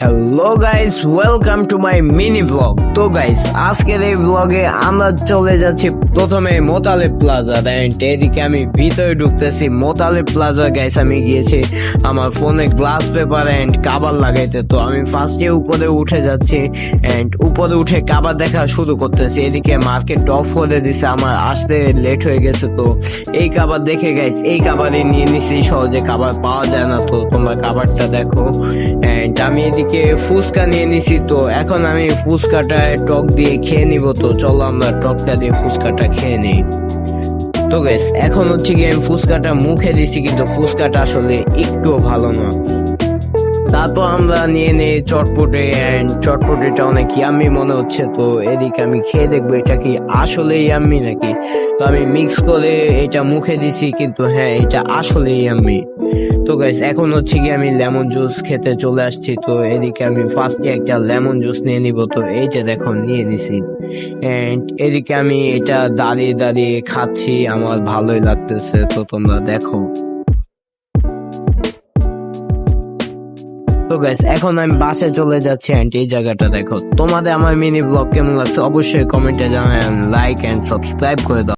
Hello guys, welcome to my mini blog. তো guys, আজকের এই ব্লগে আমরা চলে যাচ্ছি প্রথমে মোতালেব প্লাজা। এদিকে আমি ভিতরে ঢুকতেছি মোতালেব প্লাজা। গাইস, আমি গিয়েছি আমার ফোনে গ্লাস পেপার এন্ড কাবার লাগাইতে। তো আমি ফার্স্টে উপরে উঠে যাচ্ছি এন্ড উপরে উঠে কাবার দেখা শুরু করতেছি। এদিকে মার্কেট অফ করে দিছে, আমার আসতে লেট হয়ে গেছে। তো এই কাবার দেখে গাইস, এই কাবারই নিয়ে নিছি। সহজে কাবার পাওয়া যায় না, তো তোমরা কাবারটা দেখো। এন্ড আমি এদিকে ফুচকা নিয়ে নিছি। তো এখন আমি ফুচকাটা টক দিয়ে খেয়ে নিব। তো চলো আমরা টকটা দিয়ে ফুচকাটা খেয়ে নিই। তো গাইস, এখন হচ্ছে কি আমি ফুচকাটা মুখে দিছি, কিন্তু ফুচকাটা আসলে একটু ভালো না। তারপর আমরা নিয়ে নেই চটপটে এন্ড চটপটেটা অনেক ইয়াম্মি মনে হচ্ছে। তো এদিকে আমি খেয়ে দেখবো এটা কি আসলে ইয়াম্মি নাকি। তো আমি মিক্স করে এটা মুখে দিছি, কিন্তু হ্যাঁ, এটা আসলে ইয়াম্মি। তো গাইস, এখন হচ্ছে কি আমি লেমন জুস খেতে চলে আসছি। তো এদিকে আমি ফার্স্টে একটা লেমন জুস নিয়ে নিব। তো এই যে দেখো, নিয়ে নিছি। এন্ড এদিকে আমি এটা দাঁড়িয়ে দাঁড়িয়ে খাচ্ছি, আমার ভালোই লাগতেছে। তো তোমরা দেখো। তো গাইস, এখন আমি বাসে চলে যাচ্ছি এন্ড এই জায়গাটা দেখো। তোমাদের আমার মিনি ব্লগ কেমন লাগছে অবশ্যই কমেন্টে জানান, লাইক এন্ড সাবস্ক্রাইব করে দাও।